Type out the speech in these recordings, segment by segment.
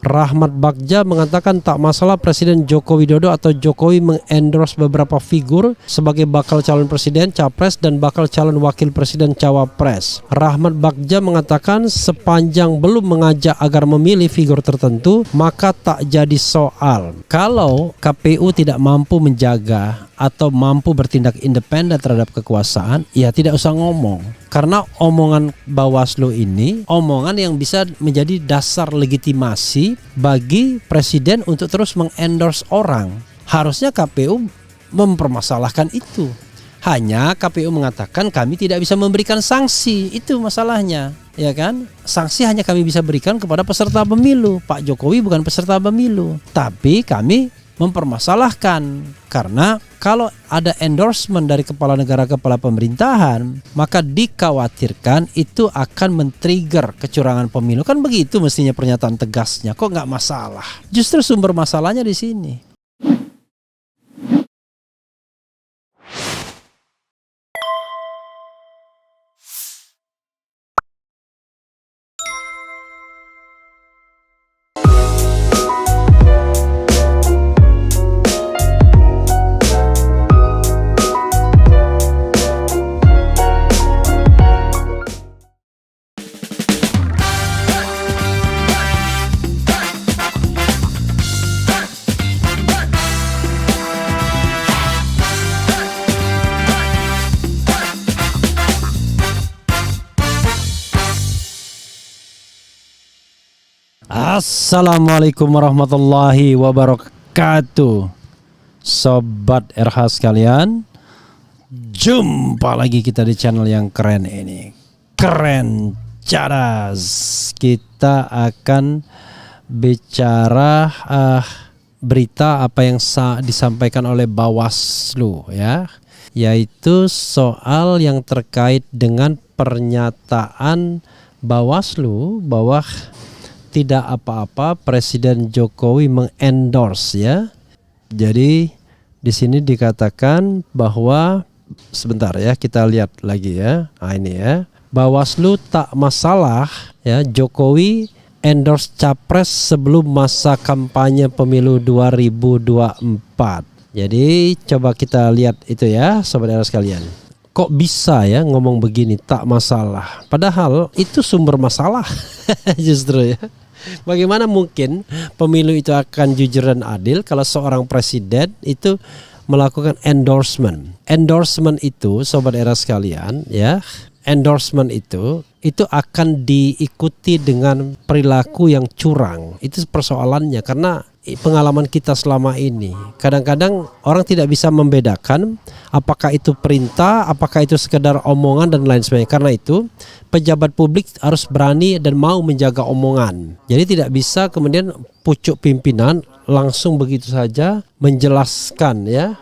Rahmat Bagja mengatakan tak masalah Presiden Joko Widodo atau Jokowi mengendorse beberapa figur sebagai bakal calon presiden, capres, dan bakal calon wakil presiden, cawapres. Rahmat Bagja mengatakan sepanjang belum mengajak agar memilih figur tertentu, maka tak jadi soal. Kalau KPU tidak mampu menjaga atau mampu bertindak independen terhadap kekuasaan, ya tidak usah ngomong. Karena omongan Bawaslu ini omongan yang bisa menjadi dasar legitimasi bagi presiden untuk terus mengendorse orang. Harusnya KPU mempermasalahkan itu. Hanya KPU mengatakan kami tidak bisa memberikan sanksi, itu masalahnya, ya kan? Sanksi hanya kami bisa berikan kepada peserta pemilu. Pak Jokowi bukan peserta pemilu, tapi kami mempermasalahkan karena kalau ada endorsement dari kepala negara, kepala pemerintahan, maka dikhawatirkan itu akan men-trigger kecurangan pemilu. Kan begitu mestinya pernyataan tegasnya. Kok nggak masalah? Justru sumber masalahnya di sini. Assalamualaikum warahmatullahi wabarakatuh. Sobat RH sekalian, jumpa lagi kita di channel yang keren ini, Keren Cadas. Kita akan bicara berita apa yang disampaikan oleh Bawaslu, ya, yaitu soal yang terkait dengan pernyataan Bawaslu bahwa tidak apa-apa Presiden Jokowi mengendorse, ya. Jadi di sini dikatakan bahwa sebentar ya, kita lihat lagi ya. Nah, ini ya. Bawaslu tak masalah ya Jokowi endorse capres sebelum masa kampanye pemilu 2024. Jadi coba kita lihat itu ya, sobat era sekalian. Kok bisa ya ngomong begini tak masalah? Padahal itu sumber masalah justru ya. Bagaimana mungkin pemilu itu akan jujur dan adil kalau seorang presiden itu melakukan endorsement? Endorsement itu, sobat era sekalian, ya, endorsement itu akan diikuti dengan perilaku yang curang. Itu persoalannya, karena pengalaman kita selama ini kadang-kadang orang tidak bisa membedakan apakah itu perintah, apakah itu sekedar omongan dan lain sebagainya. Karena itu pejabat publik harus berani dan mau menjaga omongan. Jadi tidak bisa kemudian pucuk pimpinan langsung begitu saja menjelaskan, ya.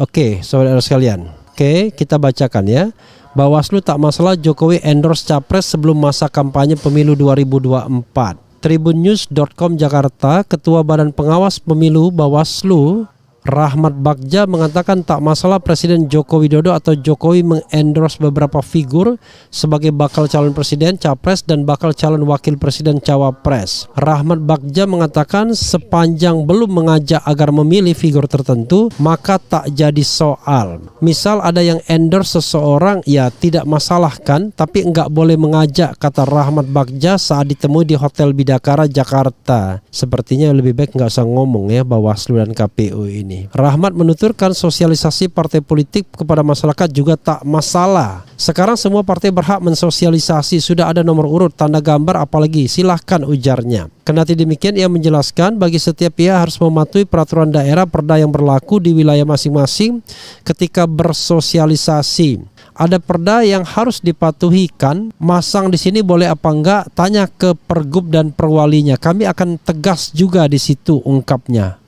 Oke, saudara sekalian. Oke, kita bacakan ya. Bawaslu tak masalah Jokowi endorse capres sebelum masa kampanye pemilu 2024. Tribunnews.com Jakarta, Ketua Badan Pengawas Pemilu Bawaslu Rahmat Bagja mengatakan tak masalah Presiden Joko Widodo atau Jokowi mengendorse beberapa figur sebagai bakal calon presiden, capres, dan bakal calon wakil presiden, cawapres. Rahmat Bagja mengatakan sepanjang belum mengajak agar memilih figur tertentu, maka tak jadi soal. Misal ada yang endorse seseorang, ya tidak masalah kan, tapi enggak boleh mengajak, kata Rahmat Bagja saat ditemui di Hotel Bidakara, Jakarta. Sepertinya lebih baik enggak usah ngomong ya Bawaslu dan KPU ini. Rahmat menuturkan sosialisasi partai politik kepada masyarakat juga tak masalah. Sekarang semua partai berhak mensosialisasi, sudah ada nomor urut, tanda gambar, apalagi silahkan, ujarnya. Kendati demikian, ia menjelaskan bagi setiap pihak harus mematuhi peraturan daerah perda yang berlaku di wilayah masing-masing ketika bersosialisasi. Ada perda yang harus dipatuhi kan? Masang di sini boleh apa enggak? Tanya ke pergub dan perwalinya. Kami akan tegas juga di situ, ungkapnya.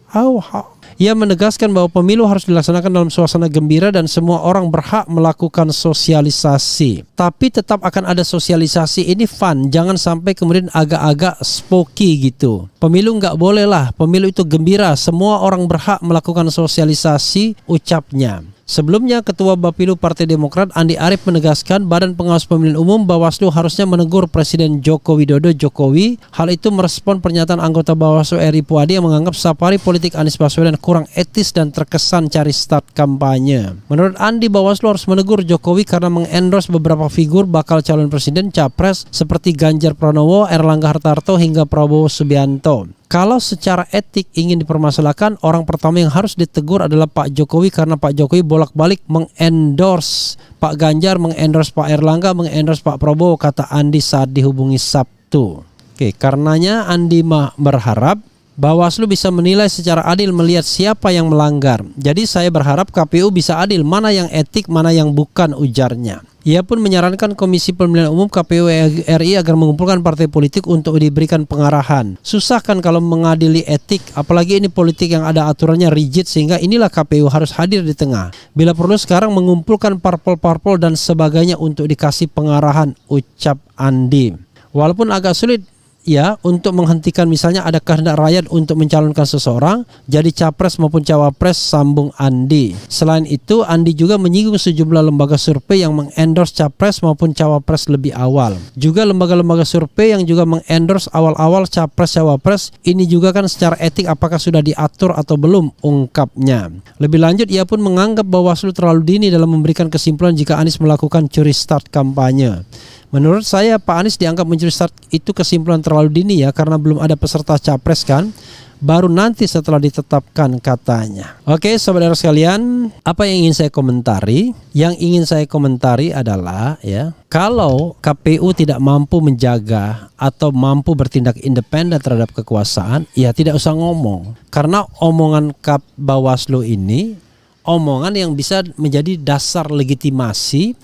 Ia menegaskan bahwa pemilu harus dilaksanakan dalam suasana gembira dan semua orang berhak melakukan sosialisasi. Tapi tetap akan ada sosialisasi ini fun, jangan sampai kemudian agak-agak spooky gitu. Pemilu nggak boleh lah, pemilu itu gembira, semua orang berhak melakukan sosialisasi, ucapnya. Sebelumnya, Ketua Bapilu Partai Demokrat Andi Arief menegaskan Badan Pengawas Pemilihan Umum Bawaslu harusnya menegur Presiden Joko Widodo Jokowi. Hal itu merespon pernyataan anggota Bawaslu RI Puadi yang menganggap safari politik Anies Baswedan kurang etis dan terkesan cari start kampanye. Menurut Andi, Bawaslu harus menegur Jokowi karena mengendorse beberapa figur bakal calon presiden capres seperti Ganjar Pranowo, Erlangga Hartarto hingga Prabowo Subianto. Kalau secara etik ingin dipermasalahkan, orang pertama yang harus ditegur adalah Pak Jokowi karena Pak Jokowi bolak-balik mengendorse Pak Ganjar, mengendorse Pak Erlangga, mengendorse Pak Prabowo, kata Andi saat dihubungi Sabtu. Oke, karenanya Andi berharap Bawaslu bisa menilai secara adil melihat siapa yang melanggar. Jadi saya berharap KPU bisa adil mana yang etik, mana yang bukan, ujarnya. Ia pun menyarankan Komisi Pemilihan Umum KPU RI agar mengumpulkan partai politik untuk diberikan pengarahan. Susah kan kalau mengadili etik, apalagi ini politik yang ada aturannya rigid, sehingga inilah KPU harus hadir di tengah. Bila perlu sekarang mengumpulkan parpol-parpol dan sebagainya untuk dikasih pengarahan, ucap Andi. Walaupun agak sulit ya untuk menghentikan, misalnya ada kehendak rakyat untuk mencalonkan seseorang jadi capres maupun cawapres, sambung Andi. Selain itu, Andi juga menyinggung sejumlah lembaga survei yang mengendorse capres maupun cawapres lebih awal. Juga lembaga-lembaga survei yang juga mengendorse awal-awal capres cawapres, ini juga kan secara etik apakah sudah diatur atau belum, ungkapnya. Lebih lanjut, ia pun menganggap Bawaslu terlalu dini dalam memberikan kesimpulan jika Anies melakukan curi start kampanye. Menurut saya Pak Anies dianggap mencuri start itu kesimpulan terlalu dini ya, karena belum ada peserta capres kan, baru nanti setelah ditetapkan, katanya. Oke, sobat era sekalian, apa yang ingin saya komentari? Yang ingin saya komentari adalah ya, kalau KPU tidak mampu menjaga atau mampu bertindak independen terhadap kekuasaan, ya tidak usah ngomong. Karena omongan Bawaslu ini omongan yang bisa menjadi dasar legitimasi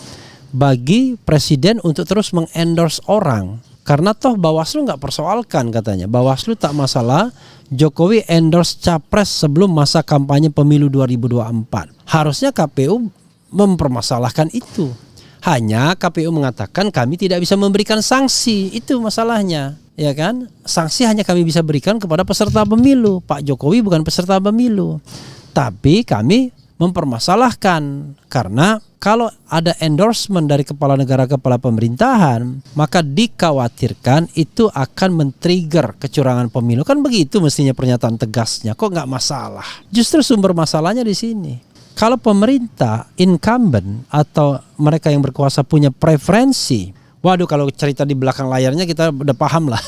bagi presiden untuk terus mengendorse orang. Karena toh Bawaslu nggak persoalkan, katanya. Bawaslu tak masalah Jokowi endorse capres sebelum masa kampanye pemilu 2024. Harusnya KPU mempermasalahkan itu. Hanya KPU mengatakan kami tidak bisa memberikan sanksi, itu masalahnya. Ya kan? Sanksi hanya kami bisa berikan kepada peserta pemilu. Pak Jokowi bukan peserta pemilu. Tapi kami mempermasalahkan karena kalau ada endorsement dari kepala negara, kepala pemerintahan, maka dikhawatirkan itu akan men-trigger kecurangan pemilu. Kan begitu mestinya pernyataan tegasnya. Kok nggak masalah? Justru sumber masalahnya di sini. Kalau pemerintah incumbent atau mereka yang berkuasa punya preferensi, waduh, kalau cerita di belakang layarnya kita udah paham lah.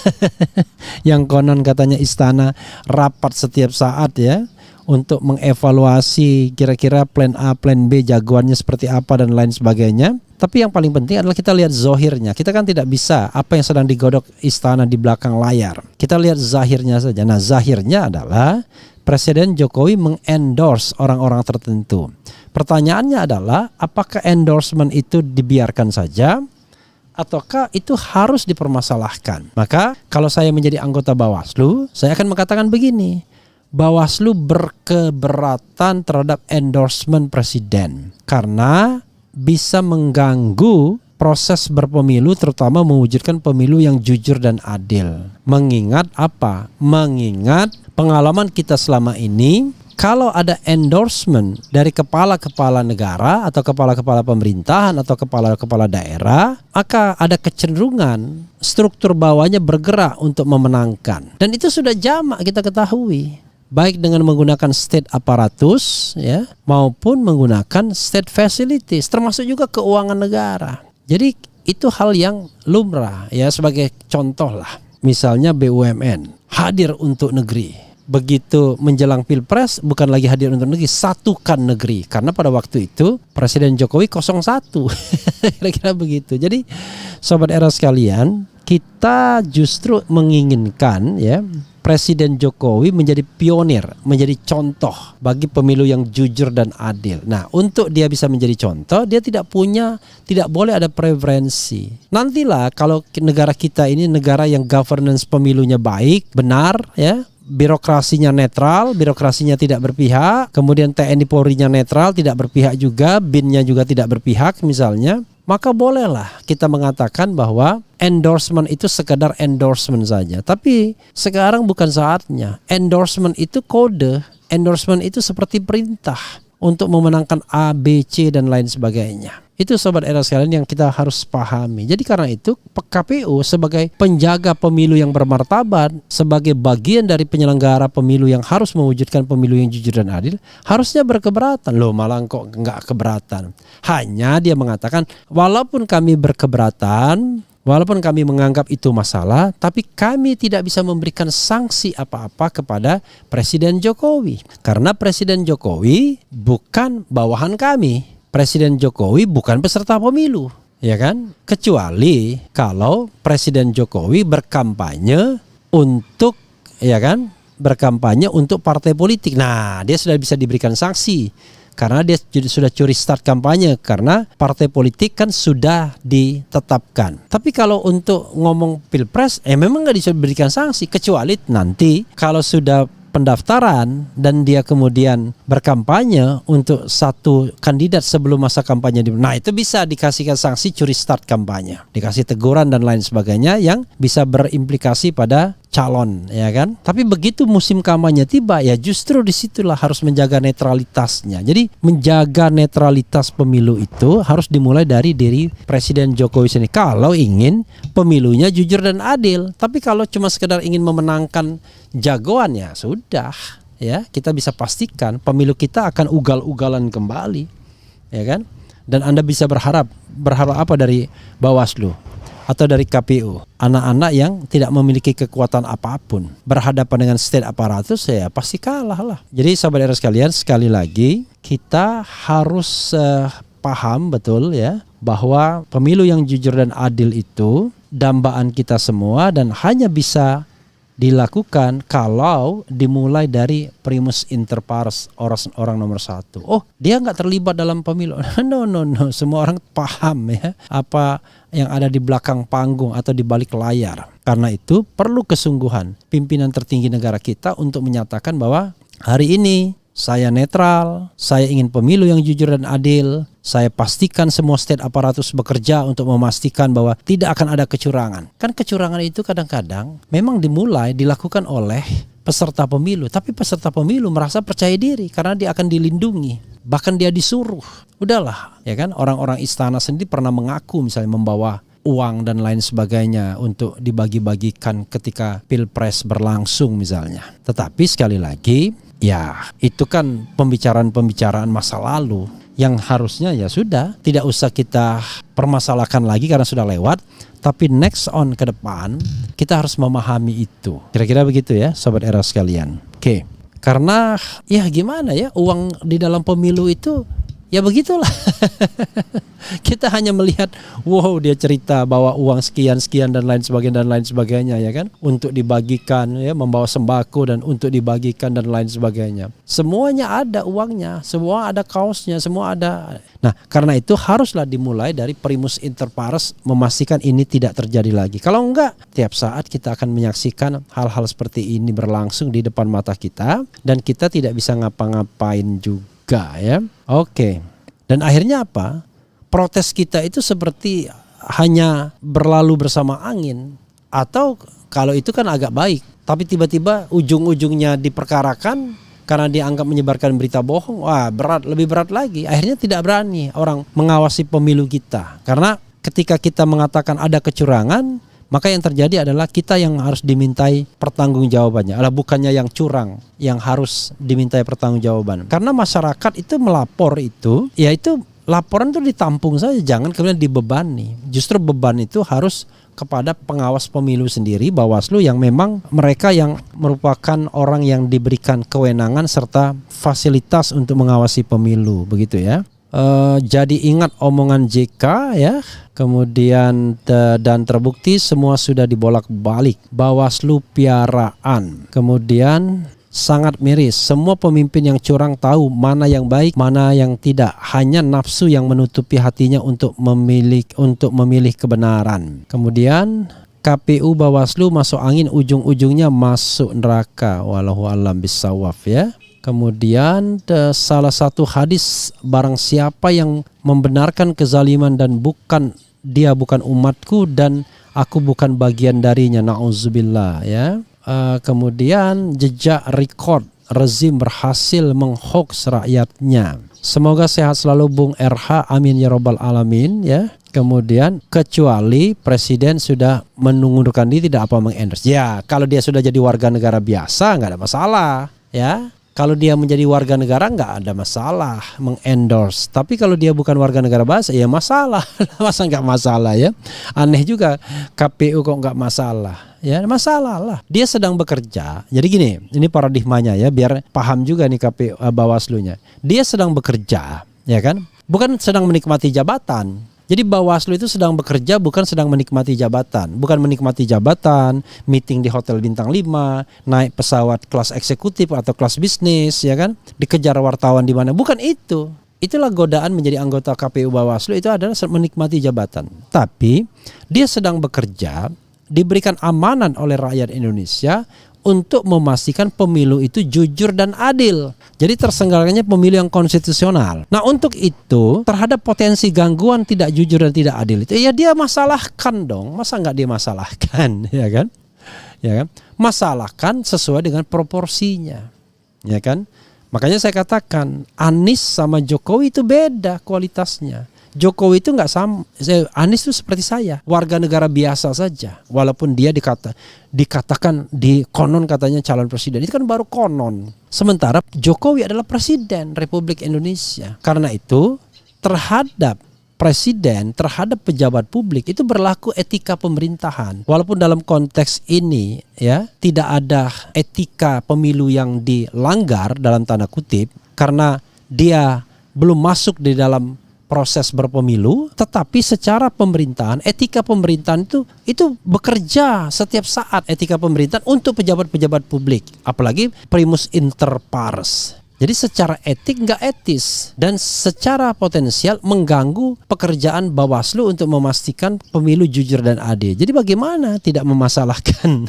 Yang konon katanya istana rapat setiap saat ya, untuk mengevaluasi kira-kira plan A, plan B, jagoannya seperti apa dan lain sebagainya. Tapi yang paling penting adalah kita lihat zohirnya. Kita kan tidak bisa apa yang sedang digodok istana di belakang layar. Kita lihat zahirnya saja. Nah, zahirnya adalah Presiden Jokowi mengendorse orang-orang tertentu. Pertanyaannya adalah apakah endorsement itu dibiarkan saja ataukah itu harus dipermasalahkan? Maka kalau saya menjadi anggota Bawaslu, saya akan mengatakan begini. Bawaslu berkeberatan terhadap endorsement presiden karena bisa mengganggu proses berpemilu, terutama mewujudkan pemilu yang jujur dan adil. Mengingat apa? Mengingat pengalaman kita selama ini, kalau ada endorsement dari kepala-kepala negara atau kepala-kepala pemerintahan atau kepala-kepala daerah, maka ada kecenderungan struktur bawahnya bergerak untuk memenangkan. Dan itu sudah jamak kita ketahui. Baik dengan menggunakan state aparatus ya, maupun menggunakan state facilities, termasuk juga keuangan negara. Jadi itu hal yang lumrah ya. Sebagai contoh lah, misalnya BUMN hadir untuk negeri. Begitu menjelang Pilpres bukan lagi hadir untuk negeri, satukan negeri. Karena pada waktu itu Presiden Jokowi 01. Kira-kira begitu. Jadi sobat era sekalian, kita justru menginginkan ya Presiden Jokowi menjadi pionir, menjadi contoh bagi pemilu yang jujur dan adil. Nah, untuk dia bisa menjadi contoh, dia tidak boleh ada preferensi. Nantilah kalau negara kita ini negara yang governance pemilunya baik, benar ya, birokrasinya netral, birokrasinya tidak berpihak, kemudian TNI Polri-nya netral, tidak berpihak juga, BIN-nya juga tidak berpihak misalnya, maka bolehlah kita mengatakan bahwa endorsement itu sekedar endorsement saja. Tapi sekarang bukan saatnya. Endorsement itu kode, endorsement itu seperti perintah. untuk memenangkan A, B, C dan lain sebagainya. Itu sobat era sekalian yang kita harus pahami. Jadi karena itu KPU sebagai penjaga pemilu yang bermartabat, sebagai bagian dari penyelenggara pemilu yang harus mewujudkan pemilu yang jujur dan adil, harusnya berkeberatan. Loh, malah kok nggak keberatan. Hanya dia mengatakan walaupun kami berkeberatan, walaupun kami menganggap itu masalah, tapi kami tidak bisa memberikan sanksi apa-apa kepada Presiden Jokowi. Karena Presiden Jokowi bukan bawahan kami. Presiden Jokowi bukan peserta pemilu, ya kan? Kecuali kalau Presiden Jokowi berkampanye untuk, ya kan? Berkampanye untuk partai politik. Nah, dia sudah bisa diberikan sanksi. Karena dia sudah curi start kampanye, karena partai politik kan sudah ditetapkan. Tapi kalau untuk ngomong pilpres, memang nggak diberikan sanksi, kecuali nanti kalau sudah pendaftaran dan dia kemudian berkampanye untuk satu kandidat sebelum masa kampanye. Nah, itu bisa dikasihkan sanksi curi start kampanye, dikasih teguran dan lain sebagainya yang bisa berimplikasi pada calon, ya kan? Tapi begitu musim kampanye tiba, ya justru disitulah harus menjaga netralitasnya. Jadi menjaga netralitas pemilu itu harus dimulai dari diri Presiden Jokowi sendiri kalau ingin pemilunya jujur dan adil. Tapi kalau cuma sekedar ingin memenangkan jagoan, ya sudah, ya kita bisa pastikan pemilu kita akan ugal-ugalan kembali, ya kan? Dan Anda bisa berharap apa dari Bawaslu atau dari KPU? Anak-anak yang tidak memiliki kekuatan apapun berhadapan dengan state aparatus, ya pasti kalah lah. Jadi sahabat era sekalian, sekali lagi kita harus paham betul ya bahwa pemilu yang jujur dan adil itu dambaan kita semua dan hanya bisa dilakukan kalau dimulai dari primus inter pares, orang nomor satu. Oh, dia nggak terlibat dalam pemilu. No. Semua orang paham ya apa yang ada di belakang panggung atau di balik layar. Karena itu perlu kesungguhan pimpinan tertinggi negara kita untuk menyatakan bahwa hari ini saya netral, saya ingin pemilu yang jujur dan adil. Saya pastikan semua state aparatus bekerja untuk memastikan bahwa tidak akan ada kecurangan. Kan kecurangan itu kadang-kadang memang dilakukan oleh peserta pemilu. Tapi peserta pemilu merasa percaya diri karena dia akan dilindungi. Bahkan dia disuruh. Udahlah, ya kan? Orang-orang istana sendiri pernah mengaku misalnya membawa uang dan lain sebagainya untuk dibagi-bagikan ketika pilpres berlangsung misalnya. Tetapi sekali lagi, ya itu kan pembicaraan masa lalu yang harusnya ya sudah tidak usah kita permasalahkan lagi karena sudah lewat. Tapi next on ke depan kita harus memahami itu. Kira-kira begitu ya sobat era sekalian. Oke. Karena ya gimana ya, uang di dalam pemilu itu ya begitulah. Kita hanya melihat, wow dia cerita bawa uang sekian dan lain sebagainya ya kan, untuk dibagikan ya, membawa sembako dan untuk dibagikan dan lain sebagainya. Semuanya ada uangnya, semua ada kaosnya, semua ada. Nah, karena itu haruslah dimulai dari primus inter pares, memastikan ini tidak terjadi lagi. Kalau enggak, tiap saat kita akan menyaksikan hal-hal seperti ini berlangsung di depan mata kita dan kita tidak bisa ngapa-ngapain juga ya. Oke. Dan akhirnya apa? Protes kita itu seperti hanya berlalu bersama angin. Atau kalau itu kan agak baik, tapi tiba-tiba ujung-ujungnya diperkarakan karena dianggap menyebarkan berita bohong. Wah, lebih berat lagi. Akhirnya tidak berani orang mengawasi pemilu kita. Karena ketika kita mengatakan ada kecurangan, maka yang terjadi adalah kita yang harus dimintai pertanggungjawabannya. Bukannya yang curang yang harus dimintai pertanggungjawaban. Karena masyarakat itu melapor itu, yaitu laporan itu ditampung saja, jangan kemudian dibebani. Justru beban itu harus kepada pengawas pemilu sendiri, Bawaslu, yang memang mereka yang merupakan orang yang diberikan kewenangan serta fasilitas untuk mengawasi pemilu, begitu ya. Jadi ingat omongan JK ya, kemudian dan terbukti semua sudah dibolak-balik. Bawaslu piaraan, kemudian sangat miris. Semua pemimpin yang curang tahu mana yang baik, mana yang tidak. Hanya nafsu yang menutupi hatinya untuk memilih kebenaran. Kemudian KPU Bawaslu masuk angin, ujung-ujungnya masuk neraka. Wallahu a'lam bishawab ya. Kemudian salah satu hadis, barang siapa yang membenarkan kezaliman dan bukan umatku dan aku bukan bagian darinya, na'udzubillah ya. Kemudian jejak record rezim berhasil menghoax rakyatnya. Semoga sehat selalu Bung RH, amin ya robbal alamin ya. Kemudian kecuali presiden sudah mengundurkan diri tidak apa mengendorse. Ya, kalau dia sudah jadi warga negara biasa nggak ada masalah ya. Kalau dia menjadi warga negara nggak ada masalah mengendorse. Tapi kalau dia bukan warga negara biasa ya masalah. Masa nggak masalah ya? Aneh juga KPU kok nggak masalah. Ya masalah lah. Dia sedang bekerja. Jadi gini, ini paradigmanya ya biar paham juga nih KPU Bawaslu-nya. Dia sedang bekerja, ya kan? Bukan sedang menikmati jabatan. Jadi Bawaslu itu sedang bekerja bukan sedang menikmati jabatan. Bukan menikmati jabatan, meeting di hotel bintang 5, naik pesawat kelas eksekutif atau kelas bisnis ya kan. Dikejar wartawan di mana. Bukan itu. Itulah godaan menjadi anggota KPU Bawaslu itu adalah menikmati jabatan. Tapi dia sedang bekerja, diberikan amanat oleh rakyat Indonesia untuk memastikan pemilu itu jujur dan adil. Jadi terselenggaranya pemilu yang konstitusional. Nah untuk itu terhadap potensi gangguan tidak jujur dan tidak adil itu ya dia masalahkan dong. Masa nggak dia masalahkan ya kan? Ya kan? Masalahkan sesuai dengan proporsinya. Ya kan? Makanya saya katakan Anies sama Jokowi itu beda kualitasnya. Jokowi itu nggak sama, Anies itu seperti saya, warga negara biasa saja. Walaupun dia dikatakan di konon katanya calon presiden, itu kan baru konon. Sementara Jokowi adalah presiden Republik Indonesia. Karena itu terhadap presiden, terhadap pejabat publik itu berlaku etika pemerintahan. Walaupun dalam konteks ini ya tidak ada etika pemilu yang dilanggar dalam tanda kutip karena dia belum masuk di dalam proses berpemilu, tetapi secara pemerintahan, etika pemerintahan itu bekerja setiap saat etika pemerintahan untuk pejabat-pejabat publik, apalagi primus inter pares. Jadi secara etik nggak etis dan secara potensial mengganggu pekerjaan Bawaslu untuk memastikan pemilu jujur dan adil. Jadi bagaimana tidak memasalahkan?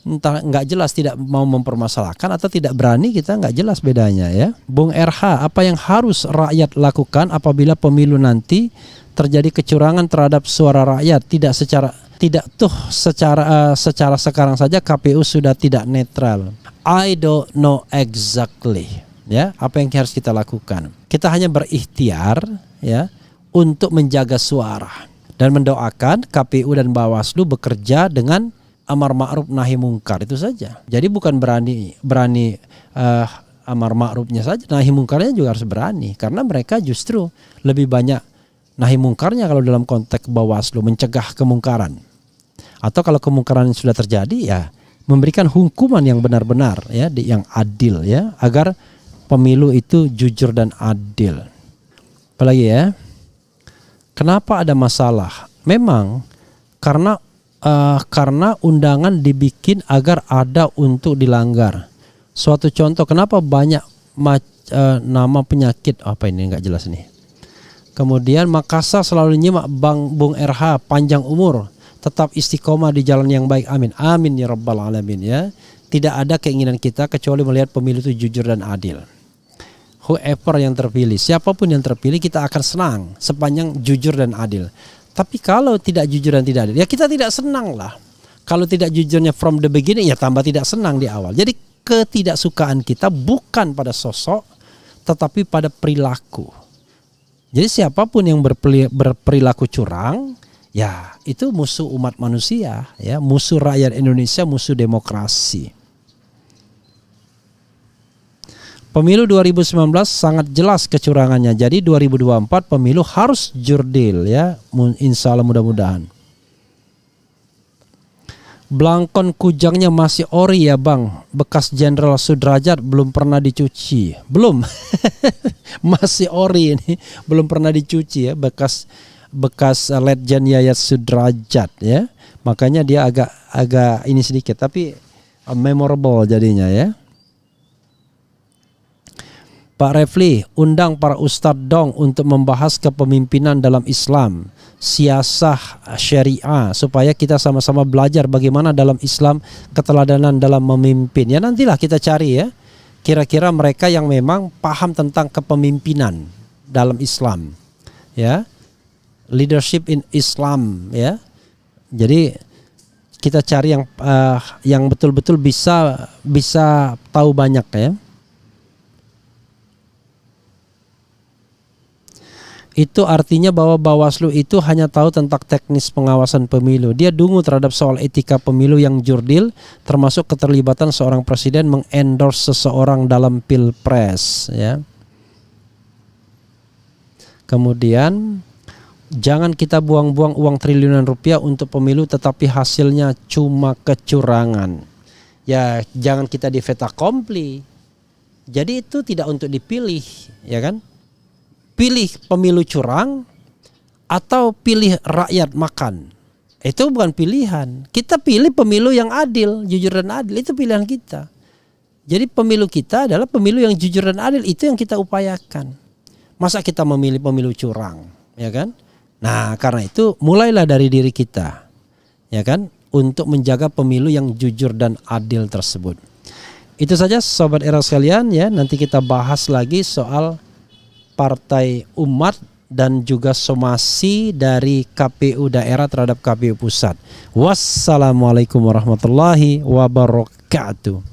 Entah nggak jelas tidak mau mempermasalahkan atau tidak berani, kita nggak jelas bedanya ya. Bung RH, apa yang harus rakyat lakukan apabila pemilu nanti terjadi kecurangan terhadap suara rakyat? Secara sekarang saja KPU sudah tidak netral. I don't know exactly ya apa yang harus kita lakukan. Kita hanya berikhtiar ya untuk menjaga suara dan mendoakan KPU dan Bawaslu bekerja dengan amar ma'ruf nahi mungkar, itu saja. Jadi bukan berani amar ma'rufnya saja, nahi mungkarnya juga harus berani karena mereka justru lebih banyak nahi mungkarnya kalau dalam konteks Bawaslu mencegah kemungkaran. Atau kalau kemungkaran sudah terjadi ya memberikan hukuman yang benar-benar ya, yang adil ya, agar pemilu itu jujur dan adil. Apalagi ya, kenapa ada masalah? Memang karena undangan dibikin agar ada untuk dilanggar. Suatu contoh kenapa banyak nama penyakit apa ini nggak jelas nih. Kemudian Makassar selalu nyimak Bung RH panjang umur, tetap istiqomah di jalan yang baik, amin amin ya rabbal alamin ya. Tidak ada keinginan kita kecuali melihat pemilu itu jujur dan adil. Whoever yang terpilih, siapapun yang terpilih kita akan senang sepanjang jujur dan adil. Tapi kalau tidak jujur dan tidak adil ya kita tidak senang lah. Kalau tidak jujurnya from the beginning ya tambah tidak senang di awal. Jadi ketidaksukaan kita bukan pada sosok tetapi pada perilaku. Jadi siapapun yang berperilaku curang ya itu musuh umat manusia ya, musuh rakyat Indonesia, musuh demokrasi. Pemilu 2019 sangat jelas kecurangannya. Jadi 2024 pemilu harus jurdil ya, insya Allah mudah-mudahan. Blangkon kujangnya masih ori ya Bang. Bekas Jenderal Sudrajat belum pernah dicuci. Belum. Masih ori ini, belum pernah dicuci ya, bekas Letjen Yayat Sudrajat ya. Makanya dia agak ini sedikit tapi memorable jadinya ya. Pak Refli, undang para ustadz dong untuk membahas kepemimpinan dalam Islam, siasah syariah, supaya kita sama-sama belajar bagaimana dalam Islam keteladanan dalam memimpin. Ya nantilah kita cari ya, kira-kira mereka yang memang paham tentang kepemimpinan dalam Islam, ya, leadership in Islam, ya. Jadi kita cari yang betul-betul bisa tahu banyak ya. Itu artinya bahwa Bawaslu itu hanya tahu tentang teknis pengawasan pemilu. Dia dungu terhadap soal etika pemilu yang jurdil, termasuk keterlibatan seorang presiden mengendorse seseorang dalam pilpres ya. Kemudian jangan kita buang-buang uang triliunan rupiah untuk pemilu tetapi hasilnya cuma kecurangan. Ya, jangan kita di fait accompli. Jadi itu tidak untuk dipilih, ya kan? Pilih pemilu curang atau pilih rakyat makan. Itu bukan pilihan. Kita pilih pemilu yang adil, jujur dan adil. Itu pilihan kita. Jadi pemilu kita adalah pemilu yang jujur dan adil. Itu yang kita upayakan. Masa kita memilih pemilu curang, ya kan? Nah, karena itu mulailah dari diri kita, ya kan, untuk menjaga pemilu yang jujur dan adil tersebut. Itu saja sobat era sekalian ya. Nanti kita bahas lagi soal Partai Umat dan juga somasi dari KPU daerah terhadap KPU pusat. Wassalamualaikum warahmatullahi wabarakatuh.